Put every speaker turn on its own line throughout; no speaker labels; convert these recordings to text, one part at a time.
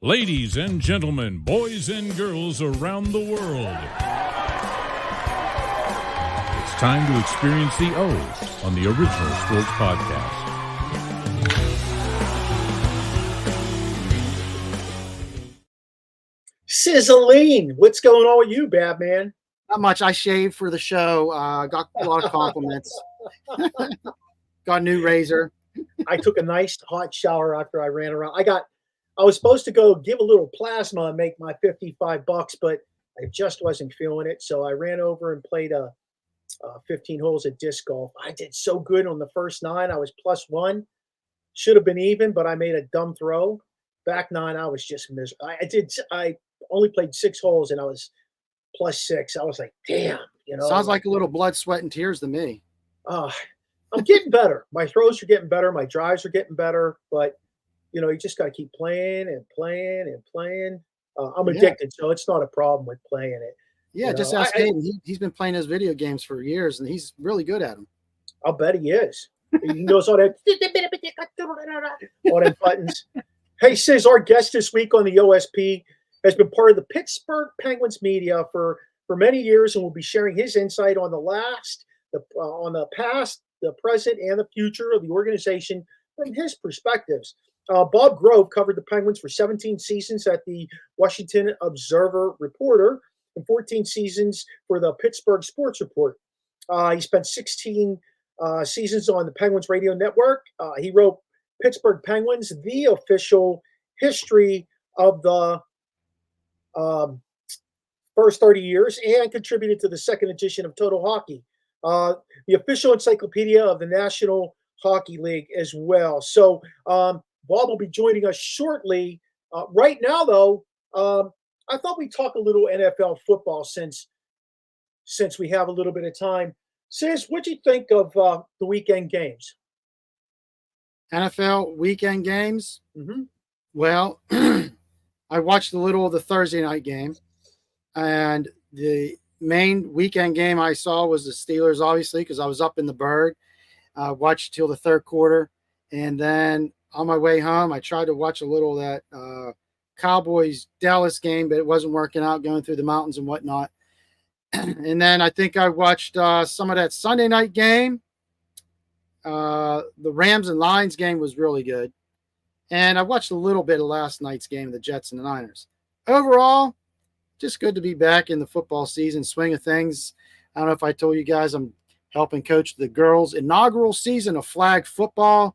Ladies and gentlemen, boys and girls around the world, it's time to experience the O's on the Original Sports Podcast.
Sizzling, what's going on with you, Batman?
Not much. I shaved for the show. Got a lot of compliments. Got a new razor.
I took a nice hot shower after I ran around. I was supposed to go give a little plasma and make my $55, but I just wasn't feeling it. So I ran over and played 15 holes of disc golf. I did so good on the first 9. I was +1. Should have been even, but I made a dumb throw. Back 9, I was just miserable. I only played 6 holes and I was +6. I was like, damn,
Sounds like a little blood, sweat, and tears to me.
I'm getting better. My throws are getting better. My drives are getting better, but you just got to keep playing and playing and playing. I'm addicted, so it's not a problem with playing it.
Yeah, just ask Hayden. He's been playing his video games for years, and he's really good at them.
I'll bet he is. He knows all that, all them buttons. Hey, Sizz, our guest this week on the OSP has been part of the Pittsburgh Penguins media for many years, and will be sharing his insight on on the past, the present, and the future of the organization from his perspectives. Bob Grove covered the Penguins for 17 seasons at the Washington Observer Reporter and 14 seasons for the Pittsburgh Sports Report. He spent 16 seasons on the Penguins radio network. He wrote Pittsburgh Penguins, the official history of the first 30 years, and contributed to the second edition of Total Hockey, the official encyclopedia of the National Hockey League as well. So Bob will be joining us shortly. Right now, though, I thought we'd talk a little NFL football since we have a little bit of time. Sizz, what do you think of the weekend games?
NFL weekend games?
Mm-hmm.
Well, I watched a little of the Thursday night game, and the main weekend game I saw was the Steelers, obviously, because I was up in the Berg. Watched till the third quarter, and then on my way home, I tried to watch a little of that Cowboys-Dallas game, but it wasn't working out, going through the mountains and whatnot. And then I think I watched some of that Sunday night game. The Rams and Lions game was really good. And I watched a little bit of last night's game, the Jets and the Niners. Overall, just good to be back in the football season, swing of things. I don't know if I told you guys I'm helping coach the girls' inaugural season of flag football.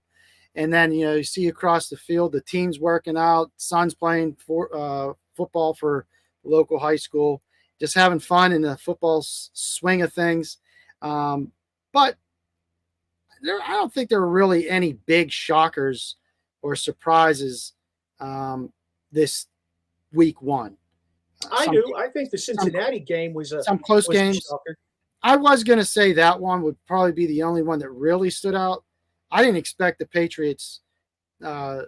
And then, you see across the field, the team's working out, son's playing for football for local high school, just having fun in the football swing of things. But I don't think there were really any big shockers or surprises this week one.
I do. I think the Cincinnati game was
some close games. I was going to say that one would probably be the only one that really stood out. I didn't expect the Patriots to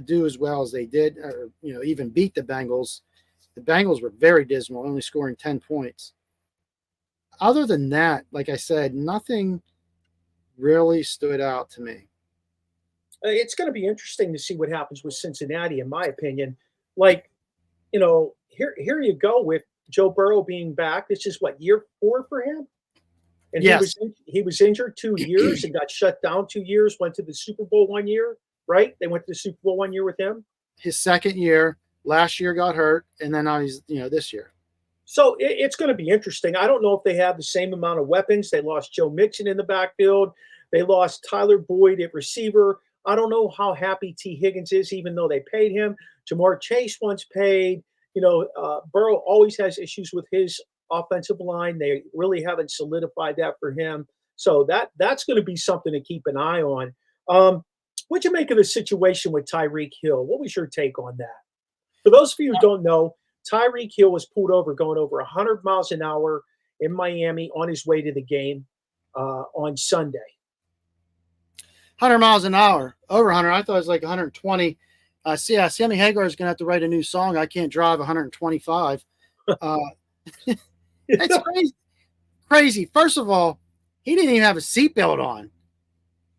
do as well as they did, or even beat the Bengals. The Bengals were very dismal, only scoring 10 points. Other than that, like I said, nothing really stood out to me.
It's going to be interesting to see what happens with Cincinnati, in my opinion. Like, here you go with Joe Burrow being back. This is what, year 4 for him? And
yes.
he was injured 2 years and got shut down 2 years, went to the Super Bowl 1 year, right? They went to the Super Bowl 1 year with him.
His second year, last year got hurt, and then now he's, this year.
So it's going to be interesting. I don't know if they have the same amount of weapons. They lost Joe Mixon in the backfield. They lost Tyler Boyd at receiver. I don't know how happy T. Higgins is, even though they paid him. Jamar Chase once paid. Burrow always has issues with his offensive line. They really haven't solidified that for him. So that's going to be something to keep an eye on. What'd you make of the situation with Tyreek Hill? What was your take on that? For those of you who don't know, Tyreek Hill was pulled over going over 100 miles an hour in Miami on his way to the game on Sunday.
100 miles an hour, over 100. I thought it was like 120. Sammy Hagar is going to have to write a new song. I can't drive 125. It's crazy. First of all, he didn't even have a seatbelt on.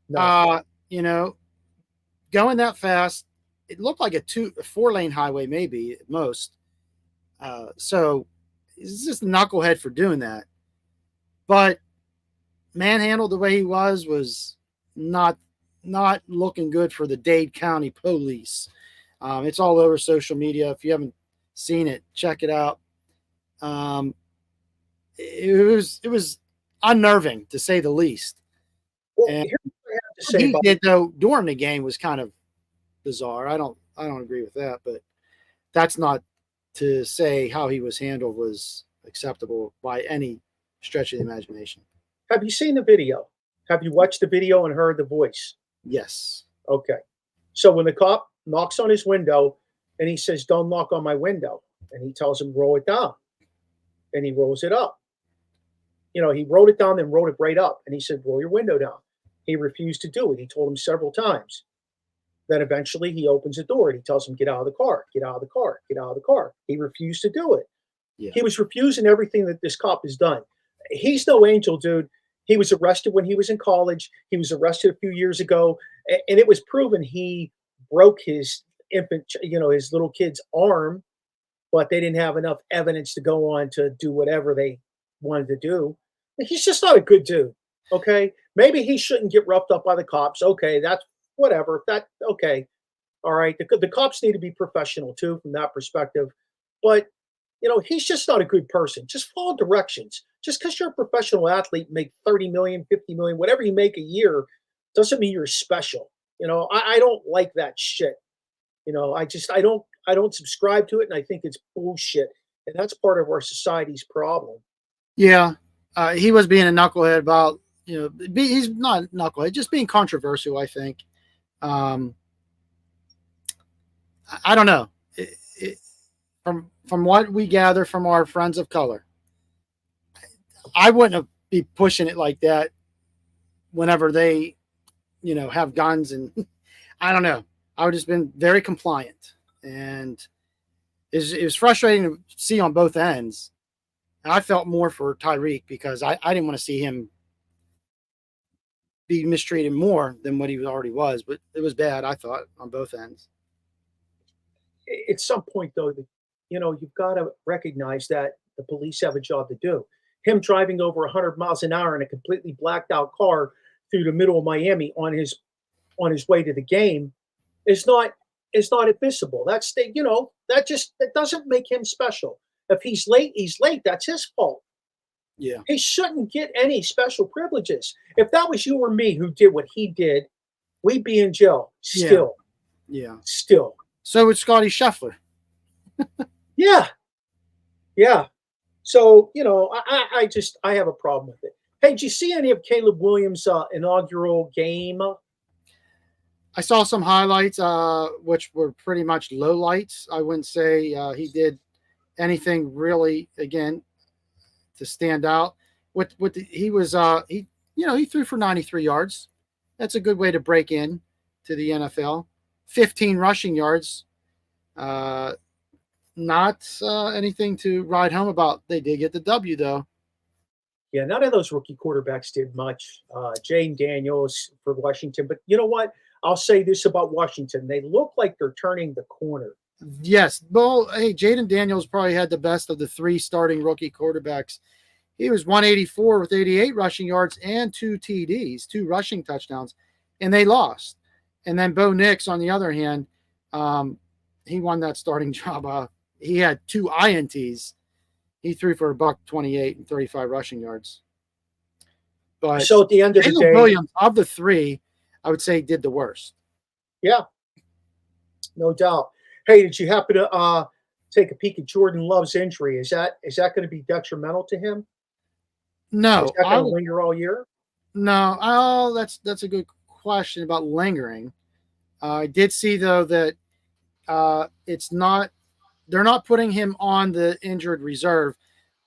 No.
Going that fast, it looked like a 4-lane highway, maybe at most. So he's just a knucklehead for doing that. But manhandled the way he was not looking good for the Dade County Police. It's all over social media. If you haven't seen it, check it out. It was unnerving, to say the least.
Well,
And
here's what I have to
what
say
he
about
did though during the game was kind of bizarre. I don't agree with that, but that's not to say how he was handled was acceptable by any stretch of the imagination.
Have you seen the video? Have you watched the video and heard the voice?
Yes.
Okay. So when the cop knocks on his window and he says, "Don't knock on my window," and he tells him, "Roll it down," and he rolls it up. He wrote it down, then wrote it right up. And he said, "Roll your window down." He refused to do it. He told him several times. Then eventually he opens the door and he tells him, "Get out of the car, get out of the car, get out of the car." He refused to do it.
Yeah.
He was refusing everything that this cop has done. He's no angel, dude. He was arrested when he was in college. He was arrested a few years ago. And it was proven he broke his his little kid's arm, but they didn't have enough evidence to go on to do whatever they wanted to do. He's just not a good dude. Okay. Maybe he shouldn't get roughed up by the cops. Okay. That's whatever. Okay. All right. The cops need to be professional too, from that perspective. But, he's just not a good person. Just follow directions. Just because you're a professional athlete, make 30 million, 50 million, whatever you make a year, doesn't mean you're special. I don't like that shit. I don't subscribe to it. And I think it's bullshit. And that's part of our society's problem.
Yeah. He was being a knucklehead about, he's not a knucklehead, just being controversial, I think. I don't know. From what we gather from our friends of color, I wouldn't be pushing it like that whenever they, have guns, and I don't know. I would have just been very compliant, and it was frustrating to see on both ends. And I felt more for Tyreek because I didn't want to see him be mistreated more than what he already was, but it was bad, I thought, on both ends.
At some point, though, you've got to recognize that the police have a job to do. Him driving over 100 miles an hour in a completely blacked out car through the middle of Miami on his way to the game is not admissible. That doesn't make him special. If he's late, he's late. That's his fault.
Yeah.
He shouldn't get any special privileges. If that was you or me who did what he did, we'd be in jail still.
Yeah.
Still.
So would Scotty Scheffler.
Yeah. Yeah. So, I have a problem with it. Hey, did you see any of Caleb Williams' inaugural game?
I saw some highlights, which were pretty much low lights. I wouldn't say he did anything really, again, to stand out. He threw for 93 yards. That's a good way to break in to the NFL. 15 rushing yards. Not anything to ride home about. They did get the W, though.
Yeah, none of those rookie quarterbacks did much. Jane Daniels for Washington. But you know what? I'll say this about Washington. They look like they're turning the corner.
Yes. Well, hey, Jaden Daniels probably had the best of the 3 starting rookie quarterbacks. He was 184 with 88 rushing yards and 2 TDs, 2 rushing touchdowns, and they lost. And then Bo Nix, on the other hand, he won that starting job. He had 2 INTs. He threw for $128 and 35 rushing yards. But
so at the end of the day,
Williams, of the 3, I would say did the worst.
Yeah, no doubt. Hey, did you happen to take a peek at Jordan Love's injury? Is that going to be detrimental to him?
No.
Is that going to linger all year?
No. Oh, that's a good question about lingering. I did see, though, that they're not putting him on the injured reserve,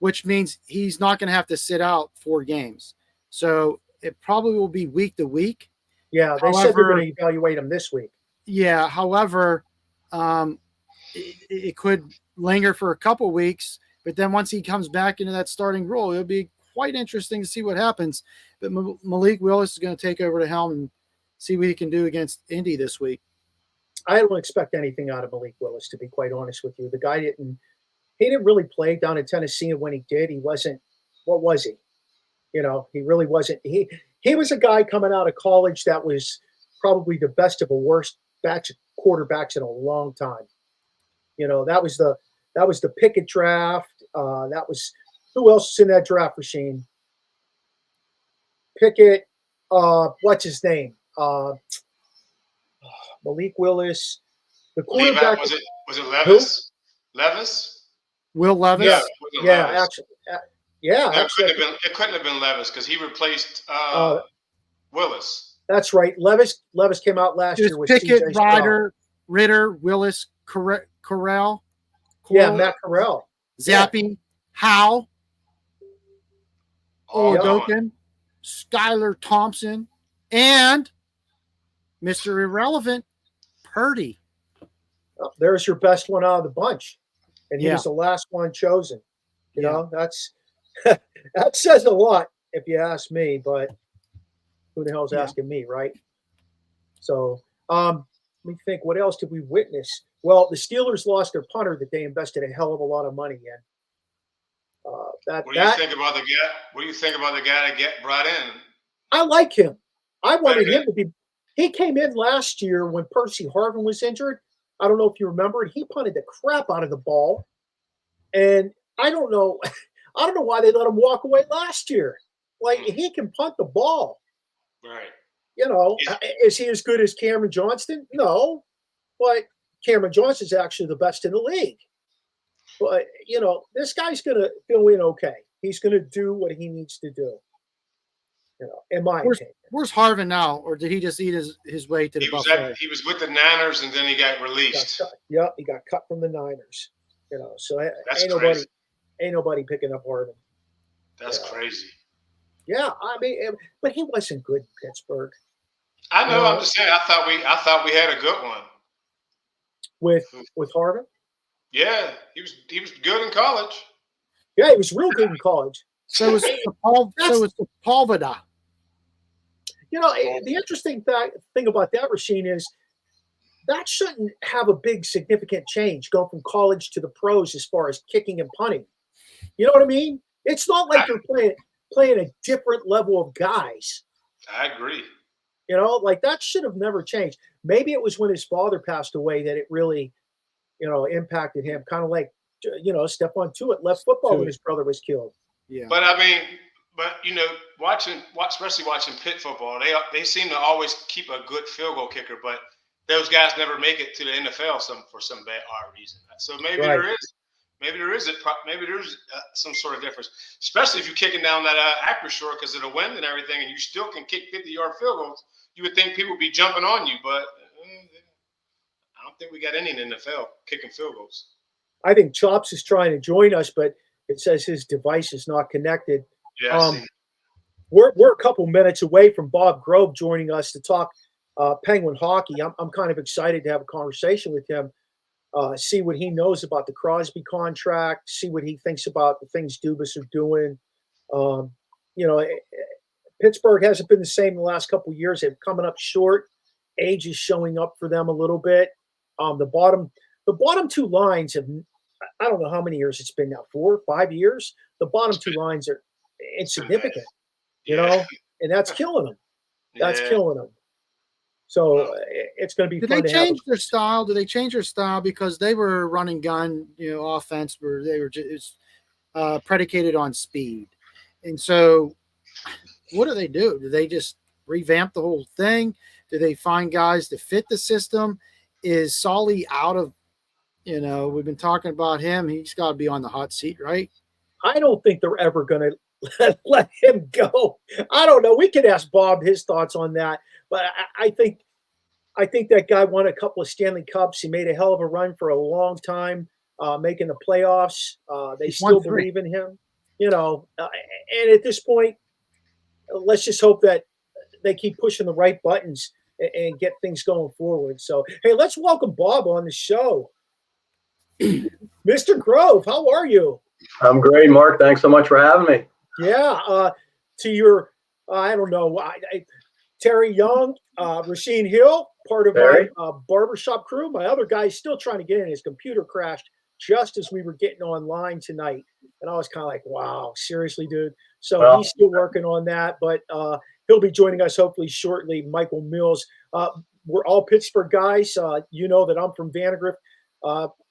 which means he's not going to have to sit out 4 games. So it probably will be week to week.
Yeah, they said they're going to evaluate him this week.
Yeah, however, it could linger for a couple weeks, but then once he comes back into that starting role, it'll be quite interesting to see what happens. But Malik Willis is going to take over the helm and see what he can do against Indy this week.
I don't expect anything out of Malik Willis, to be quite honest with you. The guy didn't really play down in Tennessee, and when he did, he wasn't. What was he? He really wasn't. He was a guy coming out of college that was probably the best of a worst batch of quarterbacks in a long time. That was the Pickett draft. That was who else is in that draft machine? Pickett. What's his name? Malik Willis. The quarterback
was it Levis? Who? Levis?
Will Levis?
Yeah,
Levis?
actually. Yeah,
no, it couldn't have been Levis because he replaced Willis.
That's right. Levis came out last year with
Pickett, Ritter, Willis, Corral.
Yeah, Matt Corral.
Zappy, Howe, Oladokin, Skylar Thompson, and Mr. Irrelevant, Purdy.
Oh, there's your best one out of the bunch. And he was the last one chosen. You know, that says a lot if you ask me, but who the hell's asking me, right? So let me think, what else did we witness? Well, the Steelers lost their punter that they invested a hell of a lot of money in.
What do you think about the guy? What do you think about the guy that get brought in?
I like him. I wanted him to be. He came in last year when Percy Harvin was injured. I don't know if you remember it. He punted the crap out of the ball, and I don't know. I don't know why they let him walk away last year. Like he can punt the ball.
Right.
Is he as good as Cameron Johnston? No, but Cameron Johnston's actually the best in the league. But, this guy's going to fill in okay. He's going to do what he needs to do, in my opinion.
Where's Harvin now? Or did he just eat his way to the buffet?
He was with the Niners, and then he got released.
He got cut from the Niners. So ain't nobody picking up Harvin.
That's crazy.
Yeah, I mean, but he wasn't good in Pittsburgh.
I know. I'm just saying. I thought we had a good one
with Harvin.
Yeah, he was good in college.
Yeah, he was real good in college.
So was Sepulveda.
The interesting thing about that, Rasheen, is that shouldn't have a big significant change going from college to the pros as far as kicking and punting. You know what I mean? It's not like you're playing a different level of guys.
I agree.
Like that should have never changed. Maybe it was when his father passed away that it really, impacted him. Kind of like, Stephon Tuitt left football when his brother was killed.
Yeah.
But I mean, especially watching Pitt football, they seem to always keep a good field goal kicker, but those guys never make it to the NFL for some odd reason. So maybe there is some sort of difference, especially if you're kicking down that Acro short because of the wind and everything, and you still can kick 50-yard field goals. You would think people would be jumping on you, but I don't think we got any in the NFL kicking field goals.
I think Chops is trying to join us, but it says his device is not connected.
Yeah,
we're a couple minutes away from Bob Grove joining us to talk Penguin hockey. I'm kind of excited to have a conversation with him, see what he knows about the Crosby contract, see what he thinks about the things Dubas are doing. Pittsburgh hasn't been the same the last couple of years. They're coming up short. Age is showing up for them a little bit. The bottom two lines have, I don't know how many years it's been now, 4 or 5 years. The bottom two lines are insignificant, and that's killing them. That's killing them. So it's going to be fun.
Did they change their style? Did they change their style because they were running gun, offense where they were just predicated on speed? And so what do? Do they just revamp the whole thing? Do they find guys to fit the system? Is Solly out of, we've been talking about him. He's got to be on the hot seat, right?
I don't think they're ever going to let him go. I don't know. We could ask Bob his thoughts on that. But I think that guy won a couple of Stanley Cups. He made a hell of a run for a long time, making the playoffs. They still believe in him, and at this point, let's just hope that they keep pushing the right buttons and get things going forward. So, hey, let's welcome Bob on the show. Mr. Grove, how are you?
I'm great, Mark. Thanks so much for having me.
Yeah. To your, I don't know, Terry Young, Rasheen Hill, part of
Barry?
my Barbershop crew. My other guy is still trying to get in. His computer crashed just as we were getting online tonight. And I was kind of like, wow, seriously, dude. So
Well,
he's still working on that, but he'll be joining us hopefully shortly. Michael Mills. We're all Pittsburgh guys. You know that I'm from Vandergrift.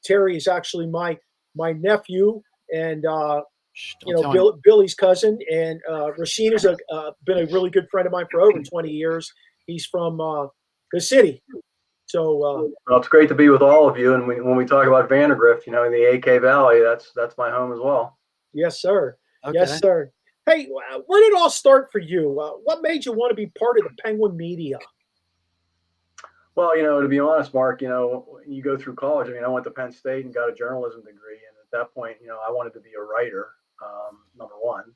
Terry is actually my nephew, and Billy's cousin. And Rasheen has been a really good friend of mine for over 20 years. He's from the city. So
well, it's great to be with all of you. And when we talk about Vandergrift, in the AK Valley, that's my home as well.
Yes, sir.
Okay.
Yes, sir. Hey, where did it all start for you? What made you want to be part of the Penguin media?
Well, to be honest, Mark, you go through college. I went to Penn State and got a journalism degree. And at that point, I wanted to be a writer, number one.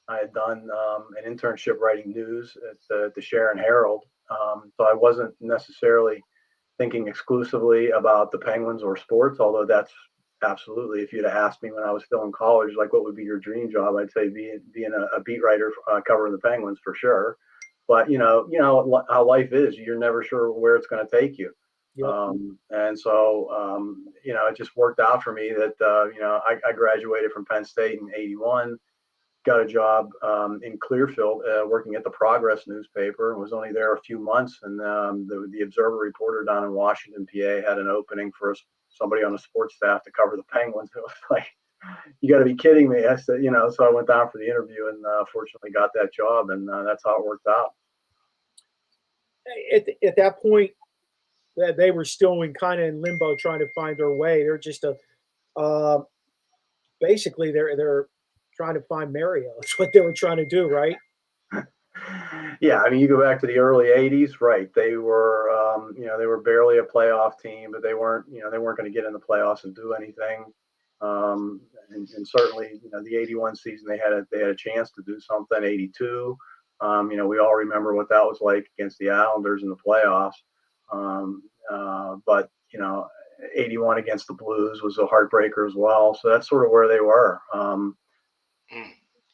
I had done an internship writing news at the Sharon Herald. So I wasn't necessarily thinking exclusively about the Penguins or sports, although that's absolutely, if you'd have asked me when I was still in college, like what would be your dream job, I'd say being a beat writer covering the Penguins for sure. But you know how life is. You're never sure where it's going to take you.
Yep.
And so it just worked out for me that I graduated from Penn State in '81. Got a job in Clearfield working at the Progress newspaper. Was only there a few months, and the Observer reporter down in Washington, PA, had an opening for somebody on the sports staff to cover the Penguins. It was like, you got to be kidding me. I said, so I went down for the interview and fortunately got that job, and that's how it worked out.
At that point, that they were still kind of in limbo, trying to find their way. They're just basically they're trying to find Mario. That's what they were trying to do, right?
Yeah, you go back to the early '80s, right? They were, they were barely a playoff team, but they weren't going to get in the playoffs and do anything. And certainly, the '81 season they had a chance to do something. '82, we all remember what that was like against the Islanders in the playoffs. But '81 against the Blues was a heartbreaker as well. So that's sort of where they were.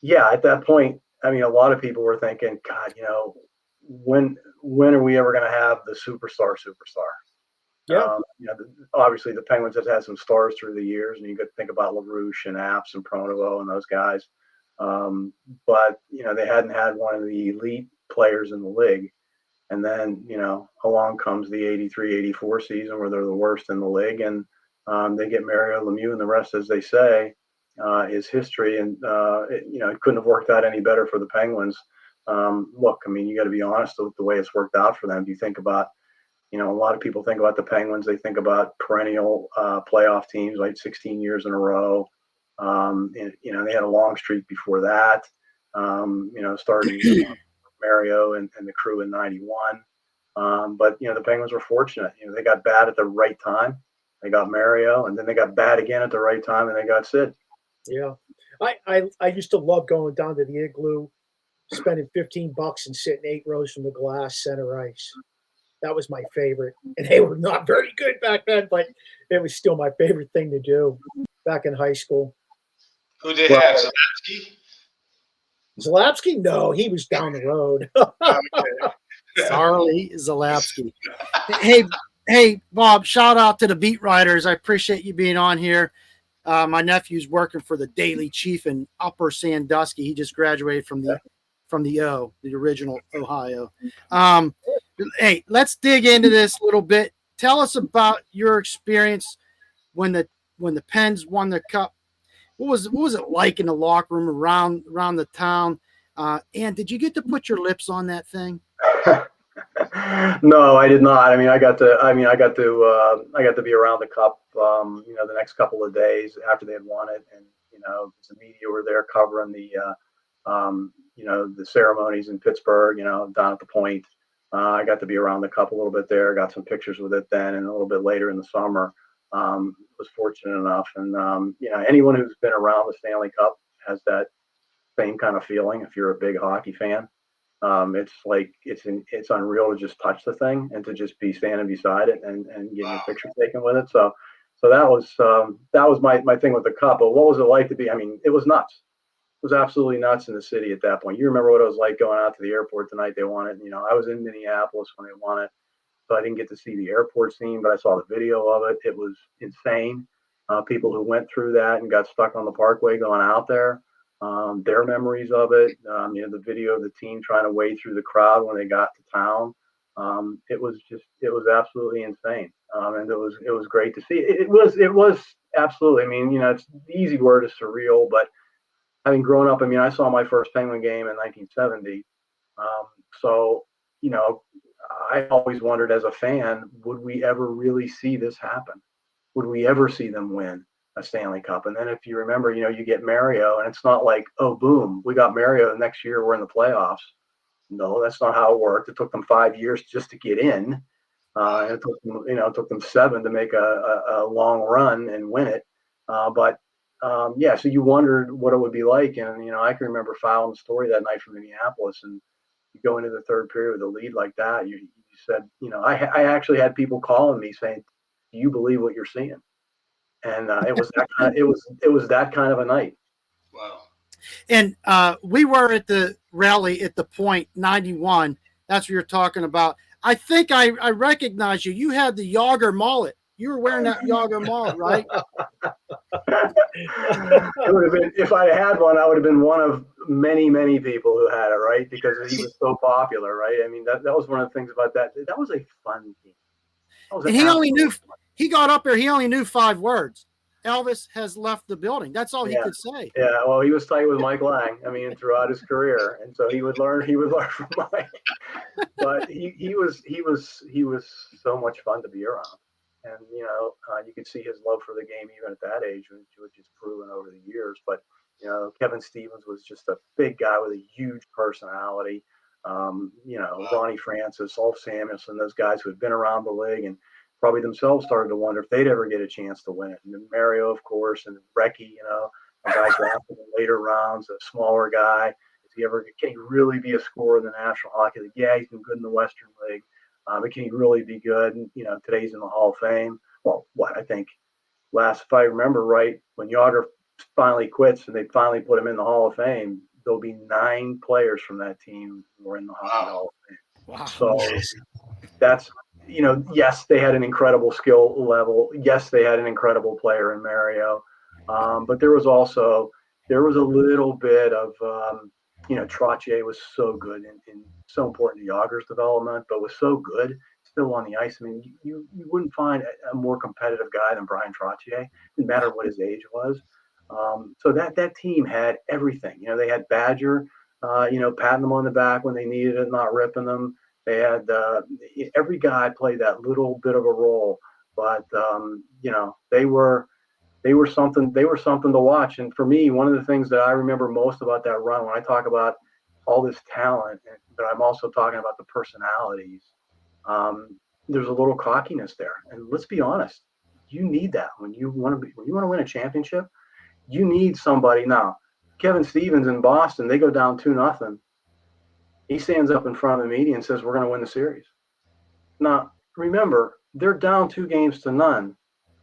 Yeah, at that point, a lot of people were thinking, God, when are we ever going to have the superstar?
Yeah.
Obviously the Penguins have had some stars through the years, and you could think about LaRouche and Apps and Pronovo and those guys. But they hadn't had one of the elite players in the league. And then, along comes the '83-'84 season where they're the worst in the league, and they get Mario Lemieux, and the rest, as they say, is history. And it couldn't have worked out any better for the Penguins. Look, you got to be honest with the way it's worked out for them. Do you think about, a lot of people think about the Penguins, they think about perennial playoff teams, like 16 years in a row. And, they had a long streak before that. Starting Mario and the crew in '91. But the Penguins were fortunate. They got bad at the right time. They got Mario, and then they got bad again at the right time, and they got Sid.
Yeah. I used to love going down to the Igloo, spending $15 and sitting 8 rows from the glass, center ice. That was my favorite. And they were not very good back then, but it was still my favorite thing to do back in high school.
Who did have Zalewski?
Zalewski? No, he was down the road.
Charlie Zalewski. Hey, Bob, shout out to the beat writers. I appreciate you being on here. My nephew's working for the Daily Chief in Upper Sandusky. He just graduated from the original Ohio. Hey, let's dig into this a little bit. Tell us about your experience when the Pens won the cup. What was it like in the locker room around the town? And did you get to put your lips on that thing?
No, I did not. I got to be around the cup, the next couple of days after they had won it, and the media were there covering the ceremonies in Pittsburgh, down at the point. I got to be around the cup a little bit there. Got some pictures with it then, and a little bit later in the summer. Was fortunate enough, and anyone who's been around the Stanley Cup has that same kind of feeling. If you're a big hockey fan. It's like it's unreal to just touch the thing and to just be standing beside it and getting a picture taken with it. So that was my thing with the cup. But what was it like to be? It was nuts. was absolutely nuts in the city at that point. You remember what it was like going out to the airport the night they won it. You know, I was in Minneapolis when they won it, so I didn't get to see the airport scene, but I saw the video of it. It was insane. People who went through that and got stuck on the parkway going out there, their memories of it. You know, the video of the team trying to wade through the crowd when they got to town. It was absolutely insane, and it was great to see. It was absolutely. I mean, you know, it's the easy word is surreal, but having grown up, I mean, I saw my first Penguin game in 1970. So, you know, I always wondered as a fan, would we ever really see this happen? Would we ever see them win a Stanley Cup? And then if you remember, you know, you get Mario, and it's not like, oh, boom, we got Mario. The next year we're in the playoffs. No, that's not how it worked. It took them 5 years just to get in. And it took them, you know, it took them 7 to make a long run and win it. Yeah, so you wondered what it would be like. And, you know, I can remember following the story that night from Minneapolis, and you go into the third period with a lead like that. You said, you know, I actually had people calling me saying, do you believe what you're seeing? And it was that kind of, it was that kind of a night.
Wow.
And we were at the rally at the Point 91. That's what you're talking about. I think I recognize you. You had the Yager mullet. You were wearing that Yager mullet, right?
It would have been, if I had one, I would have been one of many, many people who had it, right? Because he was so popular, right? I mean, that was one of the things about that. That was a fun game.
And he only knew, he got up there, he only knew 5 words. Elvis has left the building. That's all he could say.
Yeah, well, he was tight with Mike Lang. I mean, throughout his career, and so he would learn from Mike. But he was so much fun to be around, and you know, you could see his love for the game even at that age, which is proven over the years. But you know, Kevin Stevens was just a big guy with a huge personality. You know, Ronnie Francis, Ulf Samuelson, those guys who had been around the league and probably themselves started to wonder if they'd ever get a chance to win it. And then Mario, of course, and Recchi, you know, a guy drafted in later rounds, a smaller guy. Can he really be a scorer in the National Hockey League? Yeah, he's been good in the Western League, but can he really be good? And, you know, today's in the Hall of Fame. Well, I think if I remember right, when Yager finally quits and they finally put him in the Hall of Fame, there'll be 9 players from that team who are in the Hockey Hall of Fame.
Wow.
So that's, you know, yes, they had an incredible skill level. Yes, they had an incredible player in Mario. But there was a little bit of, you know, Trottier was so good and so important to Yager's development, but was so good still on the ice. I mean, you wouldn't find a more competitive guy than Brian Trottier, no matter what his age was. So that team had everything. You know, they had Badger, you know, patting them on the back when they needed it, not ripping them. They had every guy played that little bit of a role, but you know, they were something to watch. And for me, one of the things that I remember most about that run, when I talk about all this talent, but I'm also talking about the personalities, there's a little cockiness there. And let's be honest, you need that when you want to win a championship. You need somebody. Now, Kevin Stevens in Boston, they go down 2-0. He stands up in front of the media and says, we're going to win the series. Now, remember, they're down 2-0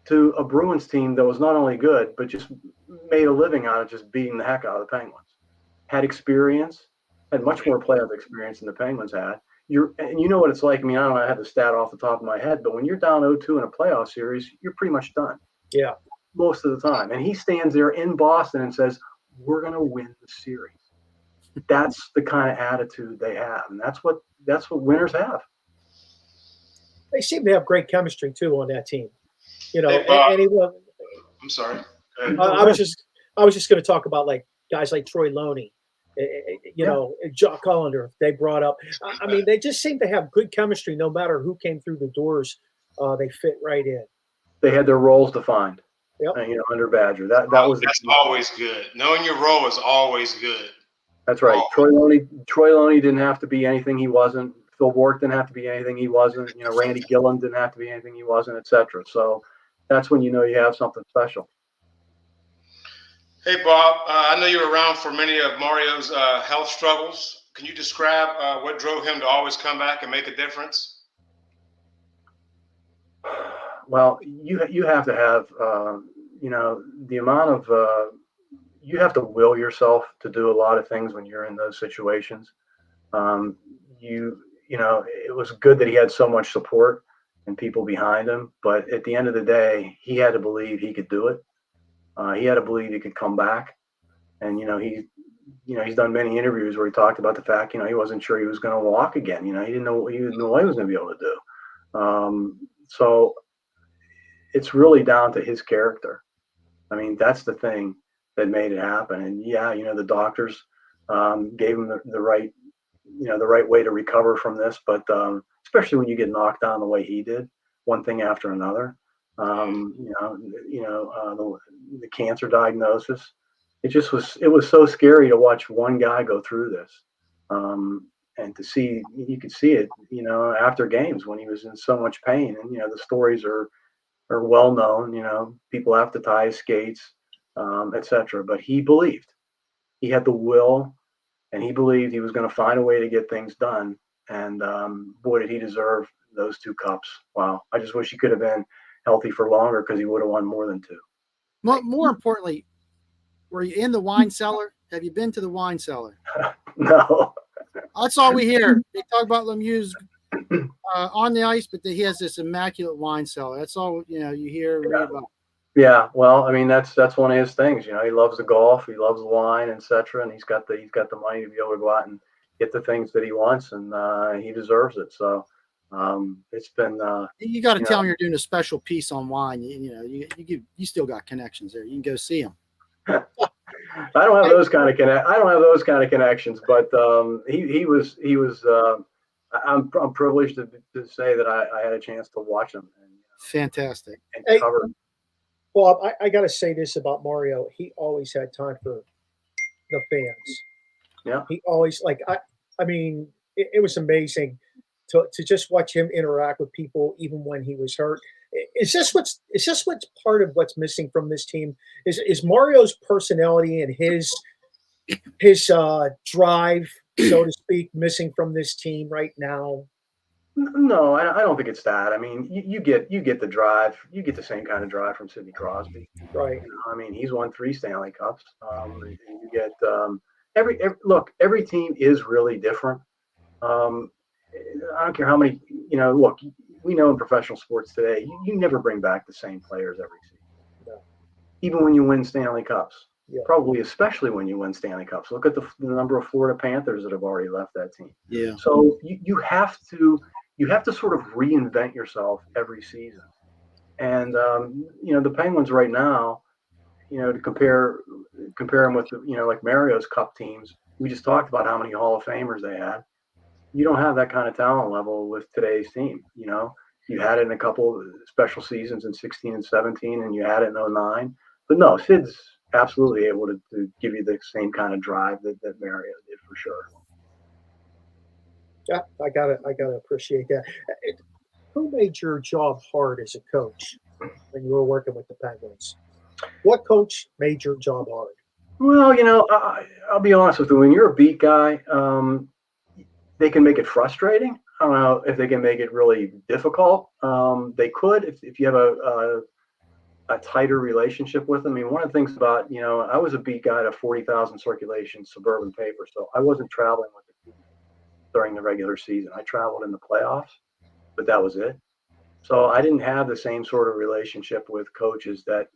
to a Bruins team that was not only good, but just made a living out of just beating the heck out of the Penguins. Had experience, had much more playoff experience than the Penguins had. And you know what it's like. I mean, I don't know, I have the stat off the top of my head, but when you're down 0-2 in a playoff series, you're pretty much done.
Yeah.
Most of the time. And he stands there in Boston and says, we're going to win the series. That's the kind of attitude they have, and that's what winners have.
They seem to have great chemistry too on that team. You know,
Hey, I'm sorry.
I was just going to talk about like guys like Troy Loney, you know, Jock Hollander. They brought up. I mean, they just seem to have good chemistry no matter who came through the doors. They fit right in.
They had their roles defined.
Yep.
You know, under Badger. That's
always good. Knowing your role is always good.
That's right. Troy Loney didn't have to be anything he wasn't. Phil Bourque didn't have to be anything he wasn't. You know, Randy Gillen didn't have to be anything he wasn't, etc. So that's when you know you have something special.
Hey, Bob, I know you were around for many of Mario's health struggles. Can you describe what drove him to always come back and make a difference? Well,
you have to have, you know, the amount of you have to will yourself to do a lot of things when you're in those situations. It was good that he had so much support and people behind him, but at the end of the day, he had to believe he could do it. He had to believe he could come back. And, he's done many interviews where he talked about the fact, he wasn't sure he was going to walk again. He didn't know what he was going to be able to do. So it's really down to his character. I mean, that's the thing that made it happen. And the doctors gave him the right, the right way to recover from this. But especially when you get knocked down the way he did, one thing after another, the cancer diagnosis, it was so scary to watch one guy go through this. And to see, you could see it, after games when he was in so much pain. And, the stories are well known, people have to tie his skates, etc. But he believed. He had the will, and he believed he was going to find a way to get things done. And boy, did he deserve those 2 cups. Wow. I just wish he could have been healthy for longer, because he would have won more than 2.
More importantly, were you in the wine cellar? Have you been to the wine cellar?
No.
That's all we hear. They talk about Lemieux's on the ice, but he has this immaculate wine cellar. That's all you hear and read about.
Yeah, well, I mean, that's one of his things. He loves the golf, he loves the wine, etc. And he's got the money to be able to go out and get the things that he wants, and he deserves it. So it's been.
You got to tell him you're doing a special piece on wine. You still got connections there. You can go see him.
I don't have those kind of connections, but he was. I'm privileged to say that I had a chance to watch him. And,
fantastic.
And cover. Bob, I got to say this about Mario. He always had time for the fans.
Yeah.
He always I mean, it was amazing to just watch him interact with people even when he was hurt. Is this what's part of what's missing from this team? Is Mario's personality and his drive, so to speak, missing from this team right now?
No, I don't think it's that. I mean, you get the drive. You get the same kind of drive from Sidney Crosby,
right?
I mean, he's won 3 Stanley Cups. And you get every team is really different. I don't care how many. Look, we know in professional sports today, you never bring back the same players every season.
No.
Even when you win Stanley Cups.
Yeah.
Probably especially when you win Stanley Cups. Look at the number of Florida Panthers that have already left that team.
Yeah.
So you have to sort of reinvent yourself every season. And the Penguins right now, to compare them with like Mario's Cup teams, we just talked about how many Hall of Famers they had. You don't have that kind of talent level with today's team. You had it in a couple of special seasons in 16 and 17, and you had it in 09. But no, Sid's absolutely able to give you the same kind of drive that Mario did, for sure.
Yeah, I gotta appreciate that. Who made your job hard as a coach when you were working with the Penguins? What coach made your job hard?
Well, I'll be honest with you. When you're a beat guy, they can make it frustrating. I don't know if they can make it really difficult. They could if you have a tighter relationship with them. I mean, one of the things about, I was a beat guy at a 40,000 circulation suburban paper, so I wasn't traveling with the team during the regular season. I traveled in the playoffs, but that was it. So I didn't have the same sort of relationship with coaches that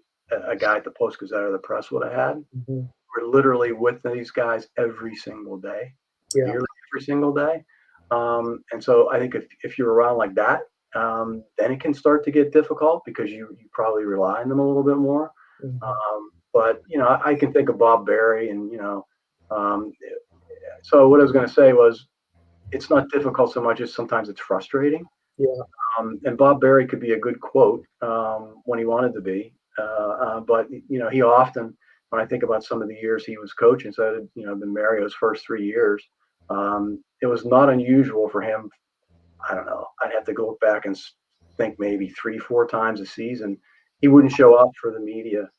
a guy at the Post-Gazette or the Press would have had.
Mm-hmm.
We're literally with these guys every single day, nearly every single day. And so I think if you're around like that, then it can start to get difficult because you probably rely on them a little bit more. Mm-hmm. But I can think of Bob Berry, and so what I was going to say was, it's not difficult so much as sometimes it's frustrating.
Yeah.
And Bob Berry could be a good quote when he wanted to be, but he often, when I think about some of the years he was coaching, so the Mario's first 3 years, it was not unusual for him. I don't know. I'd have to go back and think maybe 3-4 times a season. He wouldn't show up for the media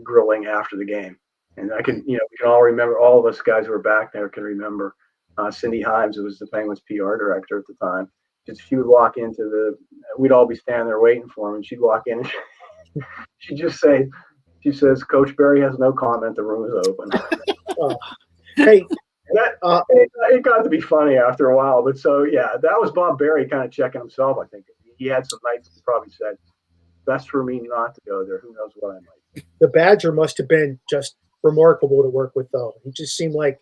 grilling after the game. And we can all remember, all of us guys who were back there can remember Cindy Himes, who was the Penguins PR director at the time. She would walk into we'd all be standing there waiting for him, and she'd walk in and she'd just say, She says, Coach Berry has no comment. The room is open.
Hey,
it got to be funny after a while. But so, yeah, that was Bob Berry kind of checking himself, I think. He had some nights he probably said, best for me not to go there. Who knows what I might.
the Badger must have been just remarkable to work with, though. He just seemed like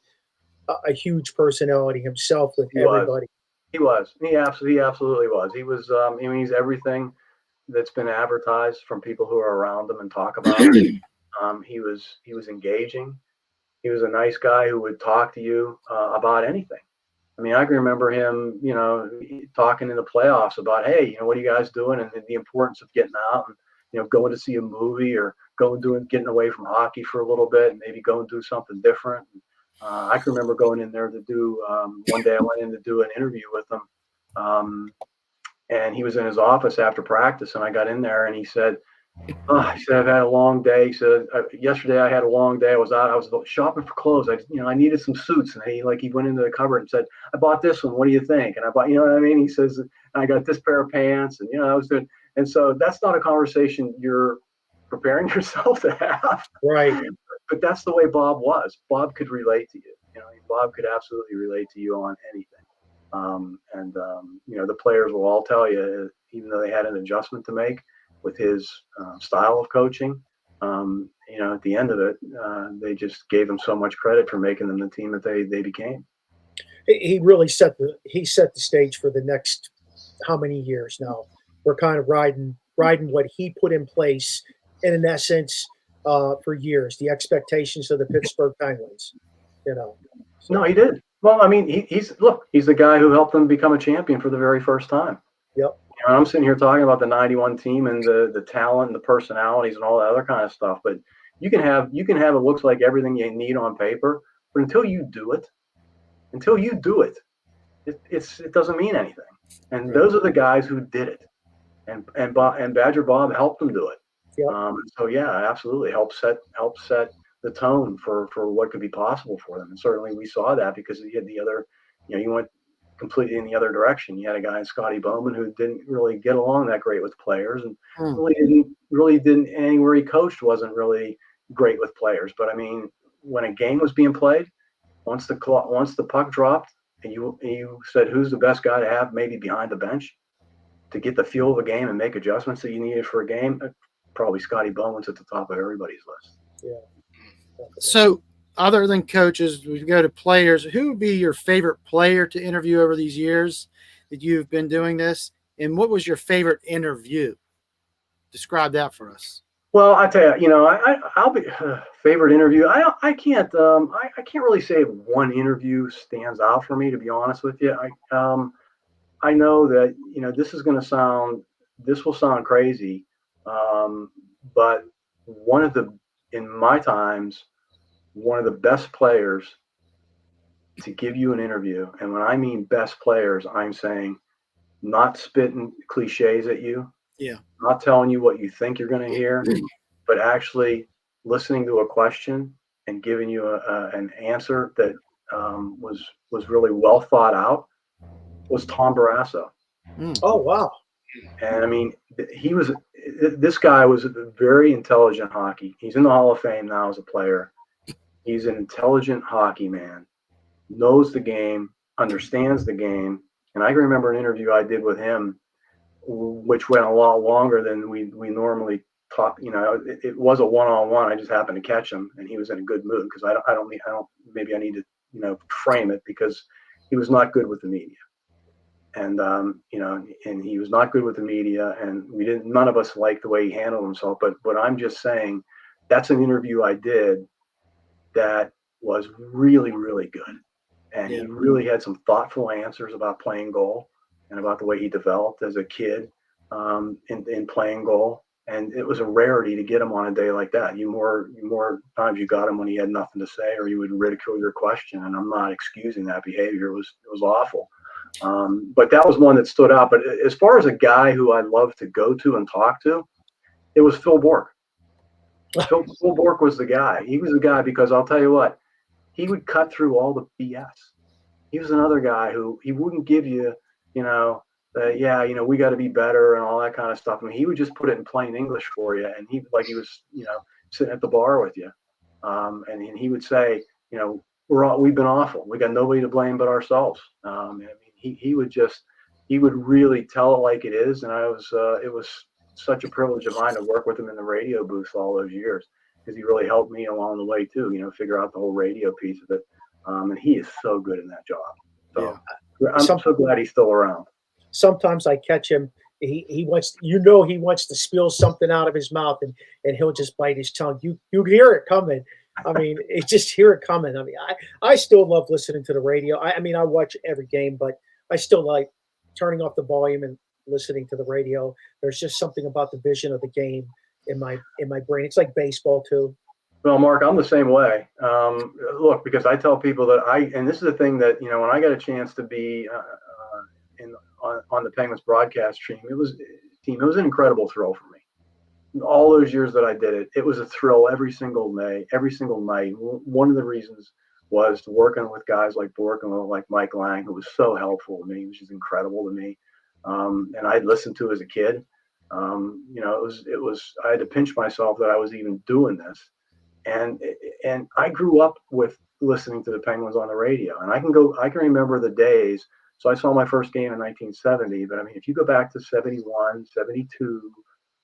a huge personality himself with everybody.
He was. He absolutely was. He was. I mean, he's everything that's been advertised from people who are around him and talk about it. He was engaging. He was a nice guy who would talk to you about anything. I mean, I can remember him, talking in the playoffs about, hey, what are you guys doing, and the importance of getting out and going to see a movie or getting away from hockey for a little bit and maybe go and do something different. I can remember going in there to do one day I went in to do an interview with him, and he was in his office after practice, and I got in there and he said, I've had a long day. He said, yesterday I had a long day. I was shopping for clothes. I needed some suits. And he went into the cupboard and said, I bought this one. What do you think? And I bought, what I mean? He says, I got this pair of pants and, I was doing. And so that's not a conversation you're preparing yourself to have.
Right.
But that's the way Bob was. Bob could relate to you. Bob could absolutely relate to you on anything. The players will all tell you, even though they had an adjustment to make with his style of coaching, at the end of it, they just gave him so much credit for making them the team that they became.
He really set the stage for the next how many years now. We're kind of riding what he put in place, and in essence, for years, the expectations of the Pittsburgh Penguins. So.
No, he did. Well, I mean, he's the guy who helped them become a champion for the very first time.
Yep.
I'm sitting here talking about the 91 team and the talent and the personalities and all that other kind of stuff. But you can have it looks like everything you need on paper, but until you do it, it doesn't mean anything. And those are the guys who did it. And Badger Bob helped them do it.
Yep.
So yeah, absolutely helped set the tone for what could be possible for them. And certainly we saw that because you had the other, you went completely in the other direction. You had a guy in Scotty Bowman who didn't really get along that great with players, and really didn't anywhere he coached wasn't really great with players. But I mean, when a game was being played, once the puck dropped, and you said who's the best guy to have maybe behind the bench to get the feel of a game and make adjustments that you needed for a game, probably Scotty Bowman's at the top of everybody's list.
Yeah.
So other than coaches, we go to players. Who would be your favorite player to interview over these years that you've been doing this? And what was your favorite interview? Describe that for us.
Well, I tell you, I'll be favorite interview. I can't really say one interview stands out for me, to be honest with you. I know that this will sound crazy, but in my times, one of the best players to give you an interview, and when I mean best players, I'm saying not spitting cliches at you, not telling you what you think you're going to hear, but actually listening to a question and giving you an answer that was really well thought out, was Tom Barrasso.
Oh, wow.
And I mean, this guy was a very intelligent hockey. He's in the Hall of Fame now as a player. He's an intelligent hockey man, knows the game, understands the game. And I can remember an interview I did with him, which went a lot longer than we normally talk. It was a one-on-one. I just happened to catch him, and he was in a good mood because I don't. Maybe I need to frame it because he was not good with the media, and and he was not good with the media, and none of us liked the way he handled himself. But I'm just saying, that's an interview I did that was really, really good. And he really had some thoughtful answers about playing goal and about the way he developed as a kid in playing goal. And it was a rarity to get him on a day like that. More times you got him when he had nothing to say, or you would ridicule your question. And I'm not excusing that behavior. It was awful. But that was one that stood out. But as far as a guy who I love to go to and talk to, it was Phil Bourque. Phil Bourque was the guy. He was the guy because I'll tell you what, he would cut through all the BS. He was another guy who he wouldn't give you, we got to be better and all that kind of stuff. I mean, he would just put it in plain English for you. And he was, sitting at the bar with you. And he would say, you know, we've been awful. We got nobody to blame but ourselves. I mean, he would really tell it like it is. And it was such a privilege of mine to work with him in the radio booth all those years, because he really helped me along the way too, you know, figure out the whole radio piece of it. And he is so good in that job. So I'm so glad he's still around.
Sometimes I catch him. He wants, he wants to spill something out of his mouth, and he'll just bite his tongue. You hear it coming. I mean, just hear it coming. I mean, I still love listening to the radio. I mean, I watch every game, but I still like turning off the volume and listening to the radio. There's just something about the vision of the game in my brain. It's like baseball too.
Well, Mark, I'm the same way. Look, because I tell people that and this is the thing that, you know, when I got a chance to be on the Penguins broadcast team, it was an incredible thrill for me. All those years that I did it was a thrill every single day, every single night. One of the reasons was working with guys like Bork and like Mike Lang, who was so helpful to me, which is incredible to me. And I'd listened to as a kid. You know, I had to pinch myself that I was even doing this. And I grew up with listening to the Penguins on the radio, and I can remember the days. So I saw my first game in 1970, but I mean, if you go back to 71, 72,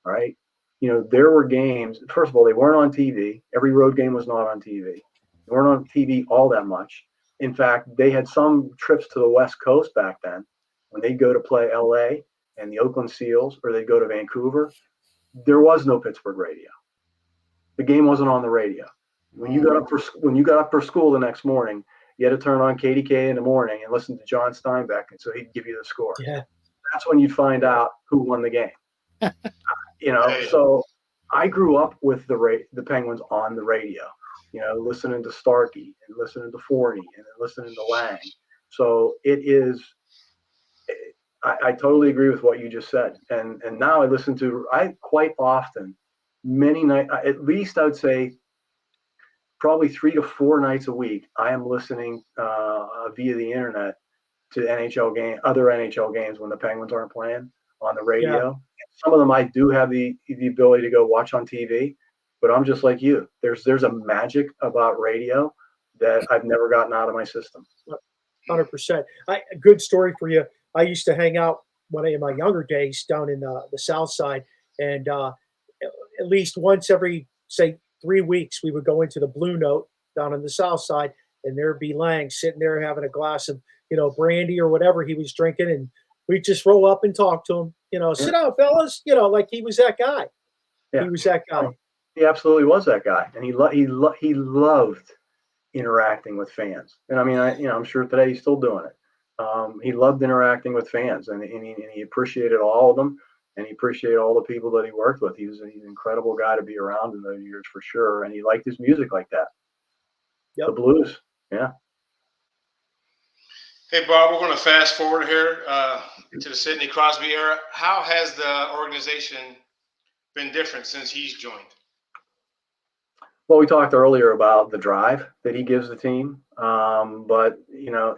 right? You know, there were games. First of all, they weren't on TV. Every road game was not on TV. They weren't on TV all that much. In fact, they had some trips to the West Coast back then when they'd go to play LA and the Oakland Seals, or they'd go to Vancouver. There was no Pittsburgh radio. The game wasn't on the radio. When you got up for school the next morning, you had to turn on KDK in the morning and listen to John Steinbeck, and so he'd give you the score.
Yeah,
that's when you'd find out who won the game. You know, so I grew up with the Penguins on the radio. You know, listening to Starkey and listening to Forney and then listening to Lang. So it is. I totally agree with what you just said, and now I quite often, many nights, at least I would say probably 3 to 4 nights a week, I am listening via the internet to other NHL games when the Penguins aren't playing on the radio. Yeah. Some of them I do have the ability to go watch on TV, but I'm just like you. There's a magic about radio that I've never gotten out of my system.
100%. A good story for you. I used to hang out in my younger days down in the South Side, and at least once every, say, 3 weeks, we would go into the Blue Note down on the South Side, and there'd be Lang sitting there having a glass of, brandy or whatever he was drinking, and we'd just roll up and talk to him. Sit down, fellas. Like he was that guy. Yeah. He was that guy.
He absolutely was that guy, and he loved interacting with fans. And I mean, I'm sure today he's still doing it. He loved interacting with fans, and he appreciated all of them, and he appreciated all the people that he worked with. He's an incredible guy to be around in those years for sure, and he liked his music like that. Yep. The blues, yeah.
Hey, Bob, we're going to fast forward here to the Sidney Crosby era. How has the organization been different since he's joined?
Well, we talked earlier about the drive that he gives the team. But,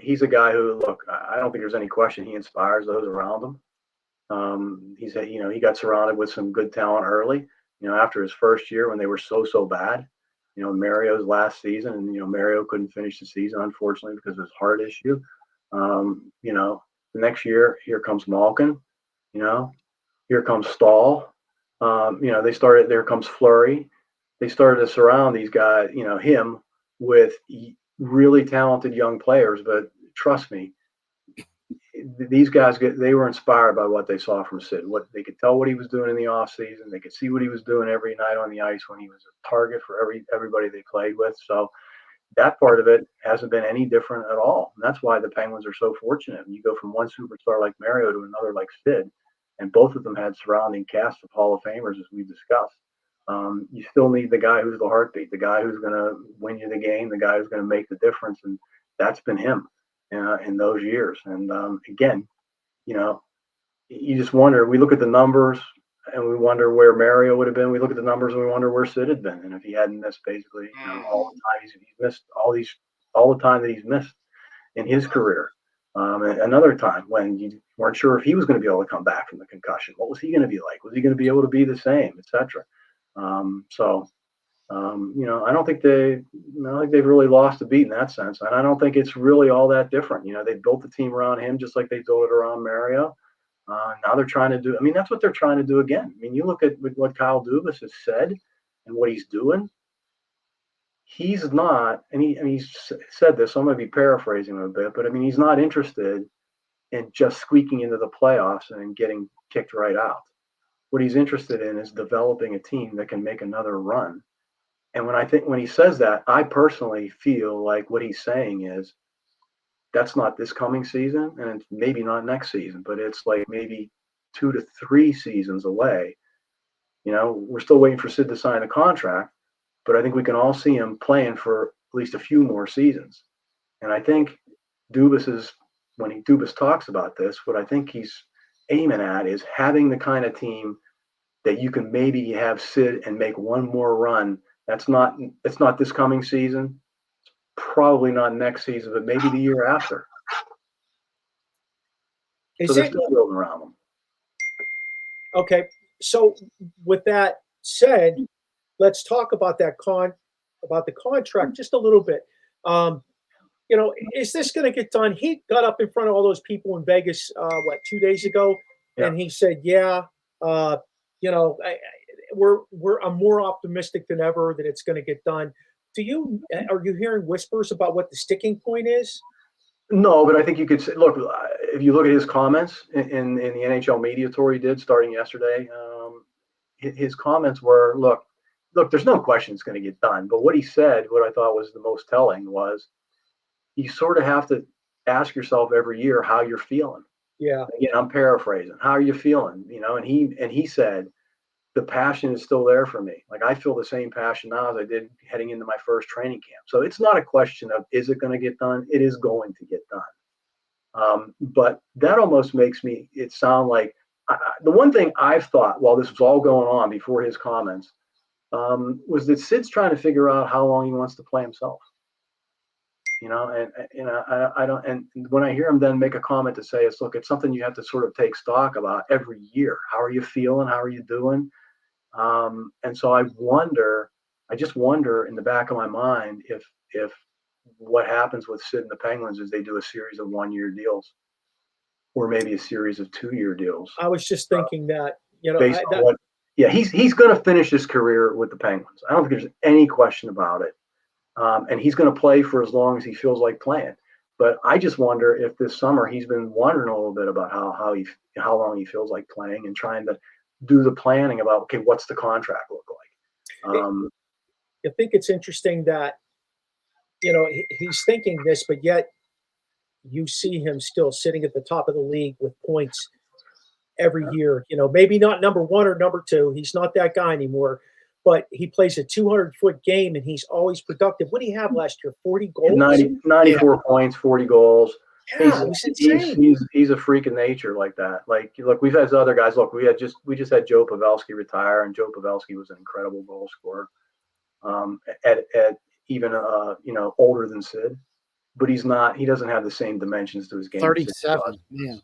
he's a guy who, look, I don't think there's any question he inspires those around him. He got surrounded with some good talent early, after his first year when they were so bad. Mario's last season, and, Mario couldn't finish the season, unfortunately, because of his heart issue. The next year, here comes Malkin, here comes Stahl. There comes Fleury. They started to surround these guys, him with really talented young players. But trust me, these guys they were inspired by what they saw from Sid. What they could tell what he was doing in the off season. They could see what he was doing every night on the ice when he was a target for everybody they played with. So that part of it hasn't been any different at all. And that's why the Penguins are so fortunate. And you go from one superstar like Mario to another like Sid, and both of them had surrounding casts of Hall of Famers, as we've discussed. You still need the guy who's the heartbeat, the guy who's going to win you the game, the guy who's going to make the difference. And that's been him in those years. And again, you just wonder, we look at the numbers and we wonder where Mario would have been. We look at the numbers and we wonder where Sid had been. And if he hadn't missed basically all the time he's missed, all the time that he's missed in his career. And another time when you weren't sure if he was going to be able to come back from the concussion. What was he going to be like? Was he going to be able to be the same, et cetera? So I don't think they've really lost a beat in that sense, and I don't think it's really all that different. They built the team around him just like they built it around Mario. Now they're trying to do. I mean, that's what they're trying to do again. I mean, you look at what Kyle Dubas has said and what he's doing. He's not, and he's said this. So I'm going to be paraphrasing him a bit, but I mean, he's not interested in just squeaking into the playoffs and getting kicked right out. What he's interested in is developing a team that can make another run. And when he says that, I personally feel like what he's saying is that's not this coming season, and it's maybe not next season, but it's like maybe 2 to 3 seasons away. We're still waiting for Sid to sign a contract, but I think we can all see him playing for at least a few more seasons. And I think when Dubas talks about this, what I think he's aiming at is having the kind of team that you can maybe have Sid and make one more run. It's not this coming season, probably not next season, but maybe the year after. So they're still building around them.
Okay, so with that said, let's talk about the contract just a little bit. Is this going to get done? He got up in front of all those people in Vegas, 2 days ago, and he said, "Yeah, I'm more optimistic than ever that it's going to get done." Are you hearing whispers about what the sticking point is?
No, but I think you could say, look, if you look at his comments in the NHL media tour he did starting yesterday, his comments were, look, there's no question it's going to get done. But what he said, what I thought was the most telling was you sort of have to ask yourself every year how you're feeling.
Yeah.
Again, I'm paraphrasing. How are you feeling? And he said, the passion is still there for me. Like I feel the same passion now as I did heading into my first training camp. So it's not a question of, is it going to get done? It is going to get done. But that almost makes it sound like the one thing I've thought while this was all going on before his comments was that Sid's trying to figure out how long he wants to play himself. I don't. And when I hear him then make a comment to say, it's something you have to sort of take stock about every year. How are you feeling? How are you doing? And so I just wonder in the back of my mind if what happens with Sid and the Penguins is they do a series of 1-year deals or maybe a series of 2-year deals.
I was just thinking that,
he's going to finish his career with the Penguins. I don't think there's any question about it. And he's going to play for as long as he feels like playing. But I just wonder if this summer he's been wondering a little bit about how long he feels like playing and trying to do the planning about, okay, what's the contract look like?
I think it's interesting that, he's thinking this, but yet you see him still sitting at the top of the league with points every year. Maybe not number 1 or number 2. He's not that guy anymore. But he plays a 200-foot game, and he's always productive. What did he have last year? 40 goals?
94 points, 40 goals.
Yeah, it was insane.
He's a freak of nature like that. Like, look, we've had other guys. Look, we just had Joe Pavelski retire, and Joe Pavelski was an incredible goal scorer. At even older than Sid, but he's not. He doesn't have the same dimensions to his game.
37. Yeah.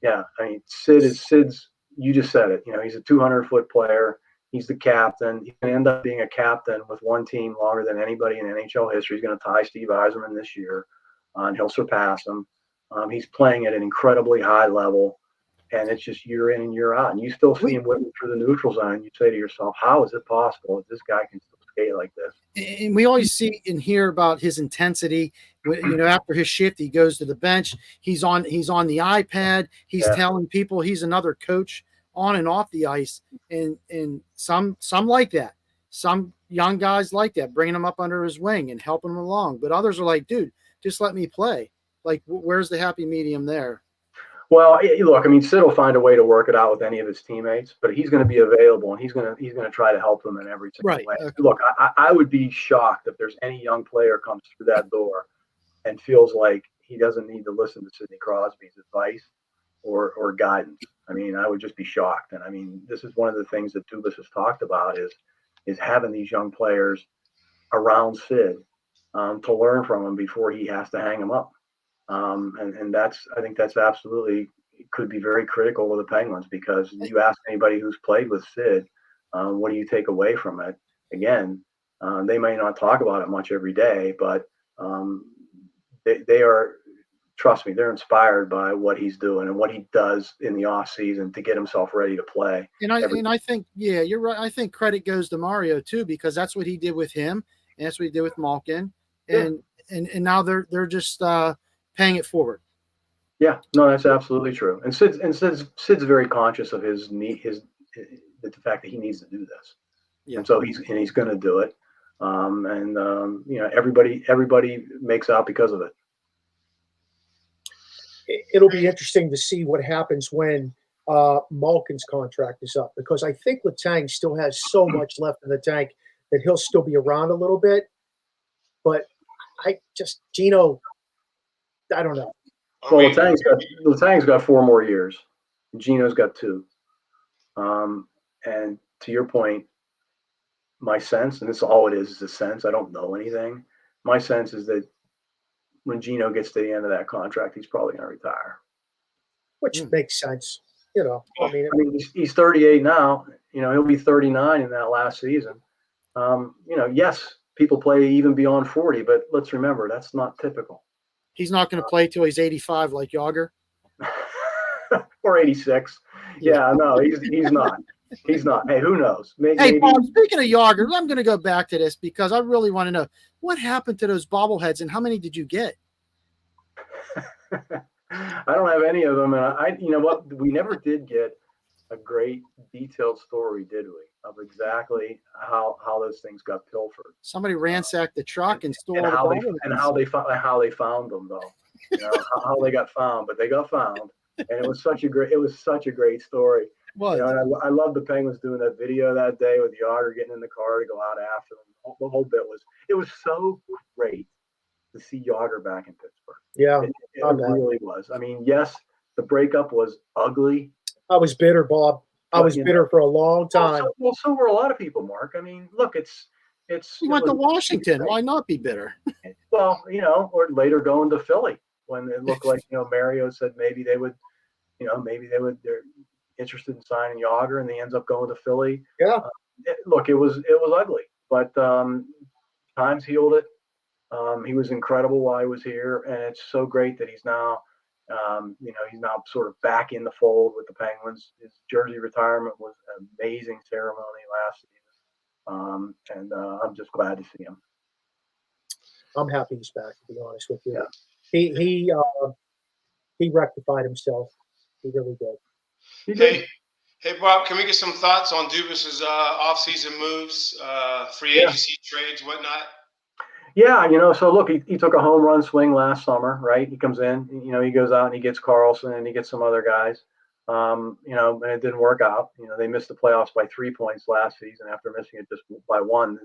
Yeah. I mean, Sid's. You just said it. He's a 200-foot player. He's the captain. He can end up being a captain with one team longer than anybody in NHL history. He's going to tie Steve Yzerman this year, and he'll surpass him. He's playing at an incredibly high level, and it's just year in and year out. And you still see him whipping through the neutral zone, and you say to yourself, how is it possible that this guy can still skate like this?
And we always see and hear about his intensity. After his shift, he goes to the bench. He's on the iPad. He's telling people he's another coach on and off the ice, and some like that. Some young guys like that, bringing him up under his wing and helping him along. But others are like, dude, just let me play. Like, where's the happy medium there?
Well, look, I mean, Sid will find a way to work it out with any of his teammates, but he's going to be available, and he's going to try to help them in every single way. Okay. Look, I would be shocked if there's any young player comes through that door and feels like he doesn't need to listen to Sidney Crosby's advice or guidance. I mean, I would just be shocked. And I mean, this is one of the things that Dubas has talked about is having these young players around Sid to learn from him before he has to hang them up. And I think that's absolutely could be very critical of the Penguins, because you ask anybody who's played with Sid, what do you take away from it? Again, They may not talk about it much every day, but they are, trust me, they're inspired by what he's doing and what he does in the off season to get himself ready to play.
And I think, yeah, you're right. I think credit goes to Mario too, because that's what he did with him, and that's what he did with Malkin, and now they're just paying it forward.
Yeah, no, that's absolutely true. And Sid's very conscious of the fact that he needs to do this, and so he's going to do it. Everybody makes out because of it.
It'll be interesting to see what happens when Malkin's contract is up, because I think Letang still has so much left in the tank that he'll still be around a little bit. But Gino, I don't know.
Well, Letang's got 4 more years. Gino's got 2. And to your point, my sense, and this is all it is a sense, I don't know anything. My sense is that when Gino gets to the end of that contract, he's probably going to retire.
Which makes sense. I
mean, he's 38 now. He'll be 39 in that last season. Yes, people play even beyond 40, but let's remember, that's not typical.
He's not going to play till he's 85 like Yager.
Or 86. Yeah, no, he's not. He's not. Hey, who knows?
Hey, Bob, speaking of Yager, I'm going to go back to this because I really want to know what happened to those bobbleheads and how many did you get?
I don't have any of them. And you know what? We never did get a great detailed story, did we? Of exactly how those things got pilfered.
Somebody ransacked the truck and stole
how they found them, though. How they got found, but they got found. And it was such a great story. And I love the Penguins doing that video that day with Yager getting in the car to go out after them. The whole bit was so great to see Yager back in Pittsburgh.
Yeah,
it really was. I mean, yes, the breakup was ugly.
I was bitter, Bob. I was bitter for a long time.
So were a lot of people, Mark. I mean, look,
he went to Washington. Why not be bitter?
Well, or later going to Philly when it looked like Mario said maybe they would. They're interested in signing Yager, and they ends up going to Philly.
Yeah.
It was ugly, but times healed it. He was incredible while he was here, and it's so great that he's now, he's now sort of back in the fold with the Penguins. His jersey retirement was an amazing ceremony last season, and I'm just glad to see him.
I'm happy he's back, to be honest with you.
Yeah.
He rectified himself. He really did.
Hey, Bob, can we get some thoughts on Dubas's off-season moves, free agency trades, whatnot?
Yeah, so look, he took a home run swing last summer, right? He comes in, he goes out and he gets Carlson and he gets some other guys, and it didn't work out. They missed the playoffs by 3 points last season after missing it just by 1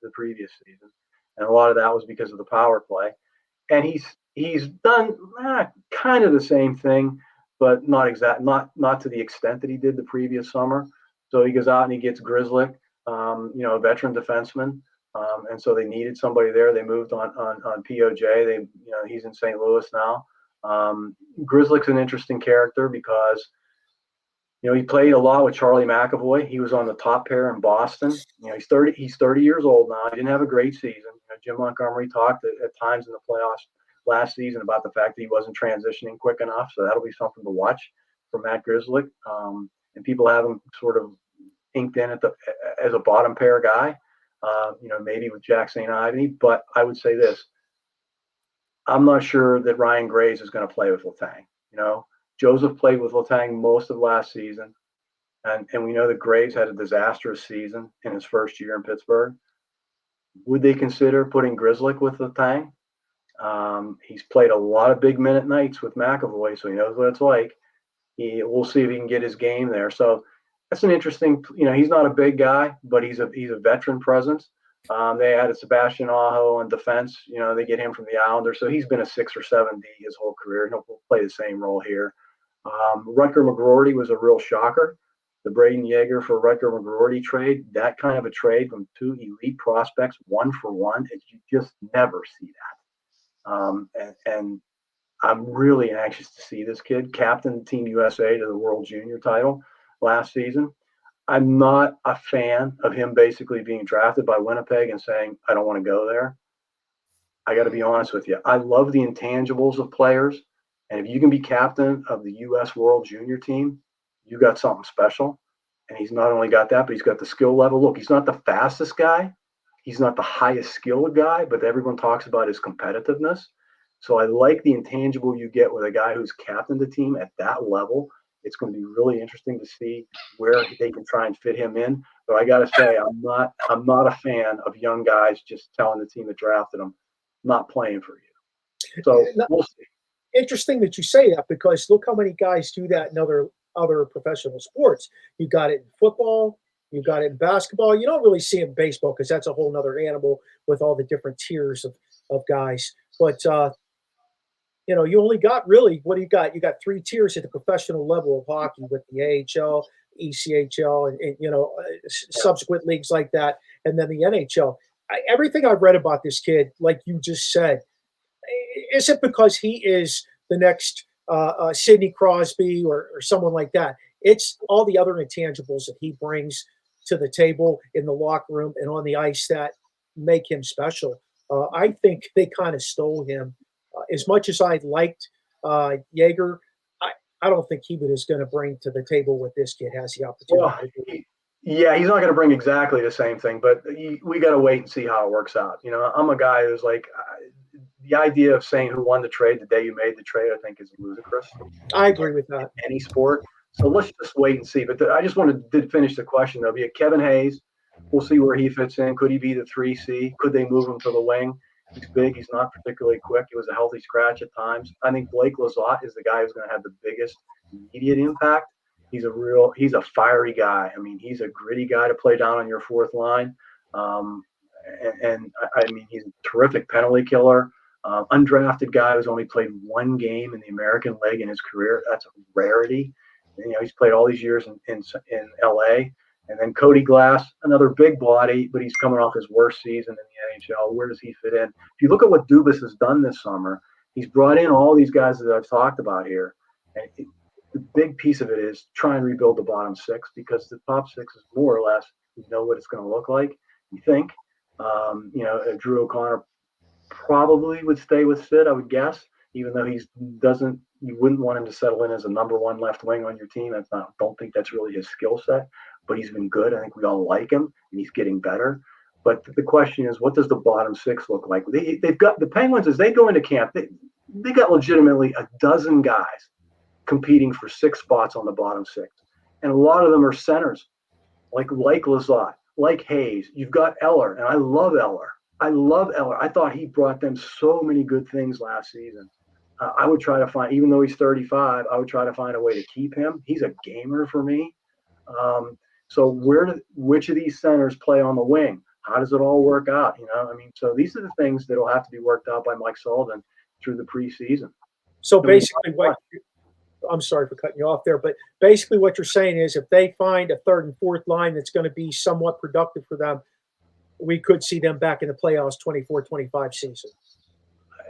the previous season. And a lot of that was because of the power play. And he's done kind of the same thing, but not to the extent that he did the previous summer. So he goes out and he gets Grizzlick, a veteran defenseman. And so they needed somebody there. They moved on POJ. He's in St. Louis now. Grizzlick's an interesting character because, he played a lot with Charlie McAvoy. He was on the top pair in Boston. He's 30 years old now. He didn't have a great season. Jim Montgomery talked at times in the playoffs last season about the fact that he wasn't transitioning quick enough. So that'll be something to watch for Matt Grizzlick. And people have him sort of inked in as a bottom pair guy. Maybe with Jack St. Ivy, but I would say this. I'm not sure that Ryan Graves is going to play with Letang. Joseph played with Letang most of last season, and we know that Graves had a disastrous season in his first year in Pittsburgh. Would they consider putting Grizzlick with Letang? He's played a lot of big minute nights with McAvoy, so he knows what it's like. We'll see if he can get his game there. So that's an interesting, he's not a big guy, but he's a veteran presence. They added Sebastian Aho on defense. They get him from the Islanders. So he's been a 6 or 7 D his whole career. He'll play the same role here. Rutger McGroarty was a real shocker. The Braden Yeager for Rutger McGroarty trade, that kind of a trade from 2 elite prospects, 1-for-1, you just never see that. And I'm really anxious to see this kid captain Team USA to the World Junior title last season. I'm not a fan of him basically being drafted by Winnipeg and saying, I don't want to go there. I got to be honest with you. I love the intangibles of players. And if you can be captain of the U.S. World Junior team, you got something special. And he's not only got that, but he's got the skill level. Look, he's not the fastest guy. He's not the highest skilled guy, but everyone talks about his competitiveness. So I like the intangible you get with a guy who's captained the team at that level. It's going to be really interesting to see where they can try and fit him in. But I got to say, I'm not a fan of young guys just telling the team that drafted them, not playing for you. So we'll see.
Interesting that you say that, because look how many guys do that in other professional sports. You got it in football, you got it in basketball. You don't really see it in baseball because that's a whole nother animal with all the different tiers of guys. But you only got really, what do you got? You got 3 tiers at the professional level of hockey with the AHL, ECHL, and subsequent leagues like that, and then the NHL. Everything I've read about this kid, like you just said, is it because he is the next Sidney Crosby or someone like that? It's all the other intangibles that he brings to the table in the locker room and on the ice that make him special. I think they kind of stole him. As much as I liked Yeager, I don't think he is going to bring to the table what this kid has the opportunity to do.
Yeah, he's not going to bring exactly the same thing, but we got to wait and see how it works out. I'm a guy who's like, the idea of saying who won the trade the day you made the trade, I think, is ludicrous.
I agree with that.
In any sport. So let's just wait and see. But I just wanted to finish the question, though. Kevin Hayes, we'll see where he fits in. Could he be the 3C? Could they move him to the wing? He's big. He's not particularly quick. He was a healthy scratch at times. I think Blake Lizotte is the guy who's going to have the biggest immediate impact. He's a fiery guy. I mean, he's a gritty guy to play down on your fourth line. And I mean, he's a terrific penalty killer. Undrafted guy who's only played 1 game in the American League in his career. That's a rarity. He's played all these years in LA. And then Cody Glass, another big body, but he's coming off his worst season in the NHL. Where does he fit in? If you look at what Dubas has done this summer, he's brought in all these guys that I've talked about here. And the big piece of it is try and rebuild the bottom 6, because the top 6 is more or less, you know what it's going to look like. You think, Drew O'Connor probably would stay with Sid, I would guess, even though you wouldn't want him to settle in as a number 1 left wing on your team. Don't think that's really his skill set, but he's been good. I think we all like him, and he's getting better. But the question is, what does the bottom 6 look like? They've got the Penguins, as they go into camp, they got legitimately a dozen guys competing for 6 spots on the bottom 6. And a lot of them are centers, like Lizotte, like Hayes. You've got Eller, and I love Eller. I thought he brought them so many good things last season. I would try to find, even though he's 35, I would try to find a way to keep him. He's a gamer for me. So which of these centers play on the wing? How does it all work out? So these are the things that will have to be worked out by Mike Sullivan through the preseason.
So basically I'm sorry for cutting you off there, but basically what you're saying is if they find a 3rd and 4th line that's going to be somewhat productive for them, we could see them back in the playoffs 24-25 season.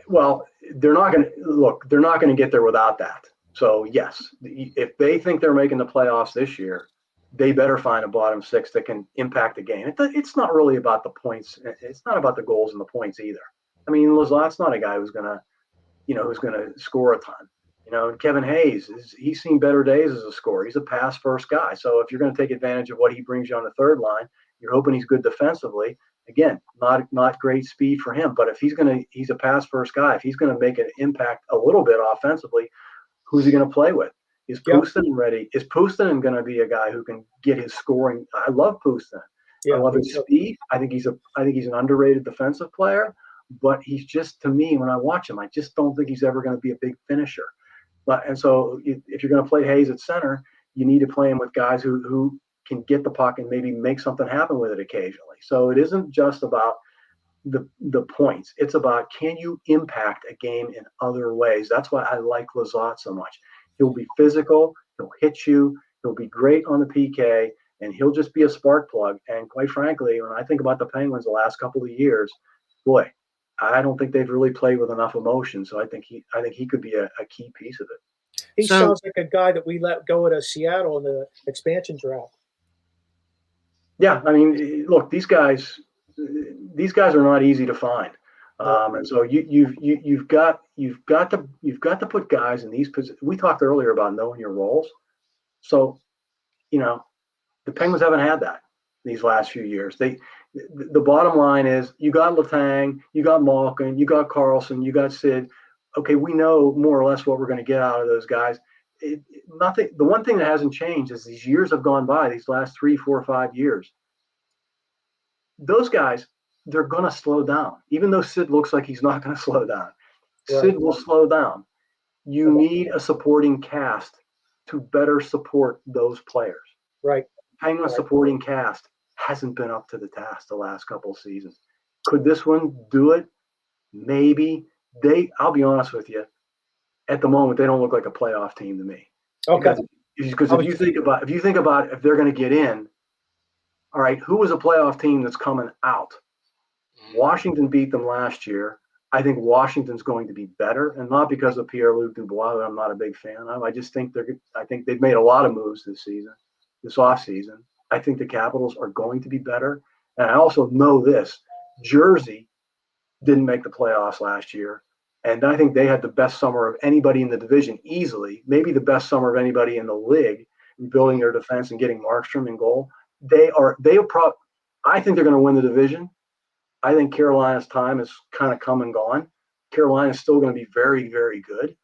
Well, they're not going to get there without that. So yes, if they think they're making the playoffs this year, they better find a bottom 6 that can impact the game. It's not really about the points. It's not about the goals and the points either. I mean, Lizotte's not a guy who's going to score a ton. And Kevin Hayes, he's seen better days as a scorer. He's a pass first guy. So if you're going to take advantage of what he brings you on the 3rd line, you're hoping he's good defensively. Again, not great speed for him, but if he's a pass first guy. If he's going to make an impact a little bit offensively, who's he going to play with? Is Pustonen ready? Is Pustonen going to be a guy who can get his scoring? I love Pustonen. I love his speed. I think he's an underrated defensive player, but he's just, to me, when I watch him, I just don't think he's ever going to be a big finisher. And so if you're going to play Hayes at center, you need to play him with guys who can get the puck and maybe make something happen with it occasionally. So it isn't just about the points. It's about, can you impact a game in other ways? That's why I like Lizotte so much. He'll be physical. He'll hit you. He'll be great on the PK, and he'll just be a spark plug. And quite frankly, when I think about the Penguins the last couple of years, boy, I don't think they've really played with enough emotion. So I think he could be a key piece of it.
He sounds like a guy that we let go at Seattle in the expansion draft.
Yeah, I mean, look, these guys are not easy to find, and so you've got to put guys in these positions. We talked earlier about knowing your roles, so the Penguins haven't had that these last few years. The bottom line is you got Letang, you got Malkin, you got Carlson, you got Sid. Okay, we know more or less what we're going to get out of those guys. Nothing. The one thing that hasn't changed is these years have gone by. These last 3, 4, 5 years, those guys, they're going to slow down. Even though Sid looks like he's not going to slow down,
Right.
Sid will slow down. You need a supporting cast to better support those players.
Right.
Penguin supporting cast hasn't been up to the task the last couple of seasons. Could this one do it? Maybe. I'll be honest with you. At the moment, they don't look like a playoff team to me.
Okay.
Because if you think about if they're going to get in, all right, who was a playoff team that's coming out? Washington beat them last year. I think Washington's going to be better, and not because of Pierre-Luc Dubois that I'm not a big fan of. I just think they've made a lot of moves this offseason. I think the Capitals are going to be better. And I also know this. Jersey didn't make the playoffs last year, and I think they had the best summer of anybody in the division easily, maybe the best summer of anybody in the league, rebuilding their defense and getting Markstrom in goal. I think they're going to win the division. I think Carolina's time has kind of come and gone. Carolina's still going to be very, very good,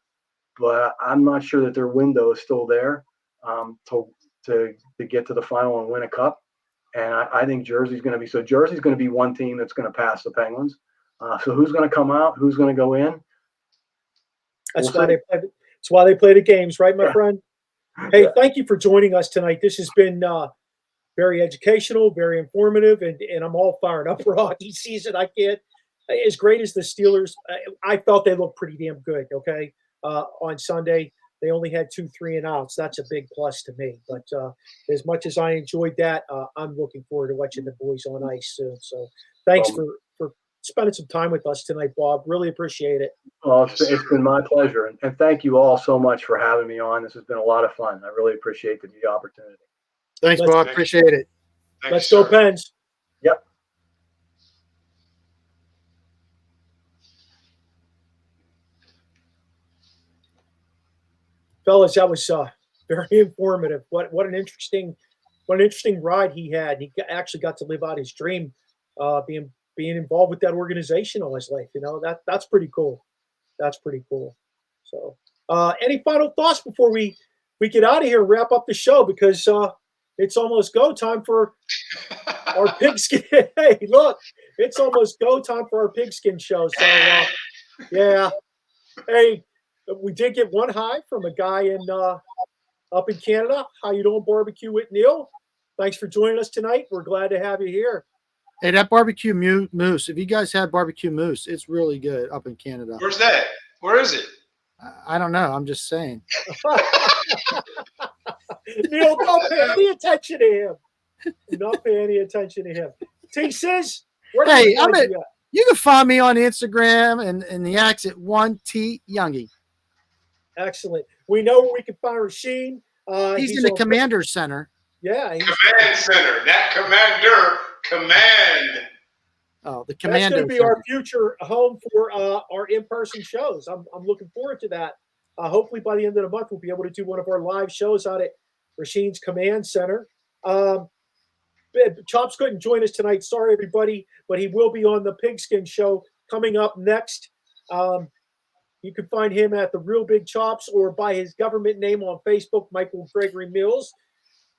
but I'm not sure that their window is still there to get to the final and win a cup. And I think Jersey's going to be one team that's going to pass the Penguins. So who's going to come out? Who's going to go in?
That's why they play the games, right, my friend? Hey, thank you for joining us tonight. This has been very educational, very informative, and I'm all fired up for hockey season. I can't. As great as the Steelers, I felt they looked pretty damn good. Okay, on Sunday they only had 2 3-and-outs. That's a big plus to me. But as much as I enjoyed that, I'm looking forward to watching the boys on ice soon. So thanks for spending some time with us tonight, Bob. Really appreciate it.
Well, it's been my pleasure, and thank you all so much for having me on. This has been a lot of fun. I really appreciate the opportunity.
Thanks, Bob. Appreciate it.
Let's go, Pens.
Yep.
Fellas, that was very informative. What an interesting ride he had. He actually got to live out his dream, being involved with that organization all his life. That's pretty cool. That's pretty cool. So, any final thoughts before we get out of here and wrap up the show, because it's almost go time for our pigskin. Hey, look, it's almost go time for our pigskin show. So, yeah. Hey, we did get one hi from a guy up in Canada. How you doing, Barbecue with Neil? Thanks for joining us tonight. We're glad to have you here.
Hey, that barbecue moose. If you guys had barbecue moose, it's really good up in Canada.
Where's that? Where is it?
I don't know. I'm just saying.
Neil, don't pay any attention to him. Do not pay any attention to him. T-Sizz,
hey, you can find me on Instagram and the Axe at 1T Youngie.
Excellent. We know where we can find Rasheen.
He's in the Commander Center.
Yeah.
Command Center. That Commander Command.
Oh, the Commander.
That's going to be our future home for our in-person shows. I'm looking forward to that. Hopefully by the end of the month, we'll be able to do one of our live shows out at Rasheen's Command Center. Chops couldn't join us tonight. Sorry, everybody, but he will be on the Pigskin Show coming up next. You can find him at The Real Big Chops or by his government name on Facebook, Michael Gregory Mills.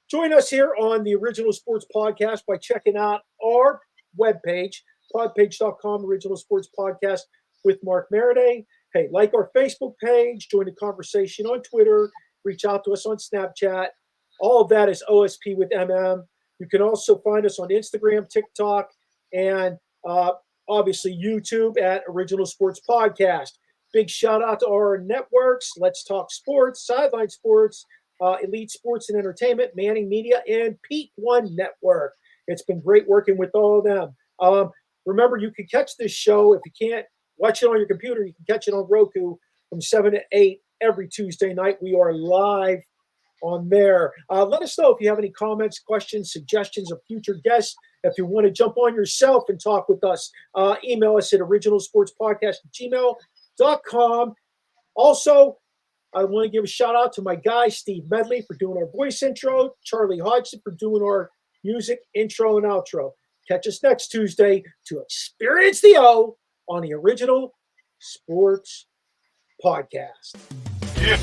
Join us here on the Original Sports Podcast by checking out our webpage, podpage.com, Original Sports Podcast with Mark Maradei. Hey, like our Facebook page, join the conversation on Twitter, reach out to us on Snapchat. All of that is OSP with MM. You can also find us on Instagram, TikTok, and obviously YouTube at Original Sports Podcast. Big shout out to our networks, Let's Talk Sports, Sideline Sports, Elite Sports and Entertainment, Manning Media, and Pete One Network. It's been great working with all of them. Remember, you can catch this show. If you can't watch it on your computer, you can catch it on Roku from 7 to 8 every Tuesday night. We are live on there. Let us know if you have any comments, questions, suggestions of future guests. If you want to jump on yourself and talk with us, email us at originalsportspodcast@gmail.com. Also, I want to give a shout out to my guy, Steve Medley, for doing our voice intro, Charlie Hodgson for doing our music intro and outro. Catch us next Tuesday to experience the O on the Original Sports Podcast.
Yeah.